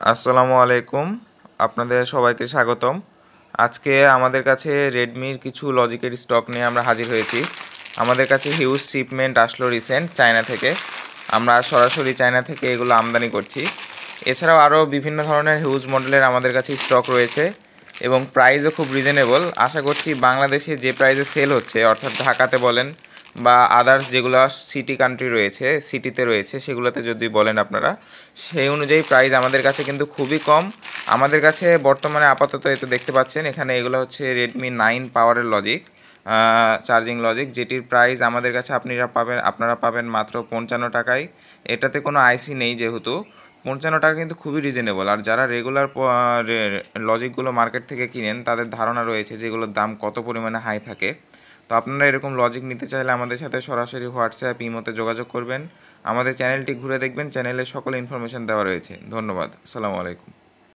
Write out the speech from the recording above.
আসসালামু আলাইকুম। আপনাদের সবাইকে স্বাগতম। আজকে আমাদের কাছে রেডমির কিছু লজিকের স্টক নিয়ে আমরা হাজির হয়েছি। আমাদের কাছে হিউজ শিপমেন্ট আসলো রিসেন্ট চায়না থেকে। আমরা সরাসরি চায়না থেকে এগুলো আমদানি করছি। এছাড়াও আরও বিভিন্ন ধরনের হিউজ মডেলের আমাদের কাছে স্টক রয়েছে এবং প্রাইসও খুব রিজনেবল। আশা করছি বাংলাদেশে যে প্রাইসে সেল হচ্ছে, অর্থাৎ ঢাকাতে বলেন বা আদার্স যেগুলো সিটি কান্ট্রি রয়েছে, সিটিতে রয়েছে, সেগুলোতে যদি বলেন আপনারা, সেই অনুযায়ী প্রাইস আমাদের কাছে কিন্তু খুবই কম। আমাদের কাছে বর্তমানে আপাতত এই তো দেখতে পাচ্ছেন, এখানে এগুলো হচ্ছে রেডমি 9 পাওয়ারের লজিক, চার্জিং লজিক, যেটির প্রাইস আমাদের কাছে আপনারা পাবেন মাত্র 55 টাকায়। এটাতে কোনো আইসি নেই যেহেতু 55 টাকা কিন্তু খুবই রিজনেবল। আর যারা রেগুলার লজিকগুলো মার্কেট থেকে কিনেন তাদের ধারণা রয়েছে যেগুলোর দাম কত পরিমাণে হাই থাকে। তো আপনারা এরকম লজিক নিতে চাইলে আমাদের সাথে সরাসরি হোয়াটসঅ্যাপ ইমোতে যোগাযোগ করবেন। আমাদের চ্যানেলটি ঘুরে দেখবেন, চ্যানেলে সকল ইনফরমেশন দেওয়া রয়েছে। ধন্যবাদ। আসসালামু আলাইকুম।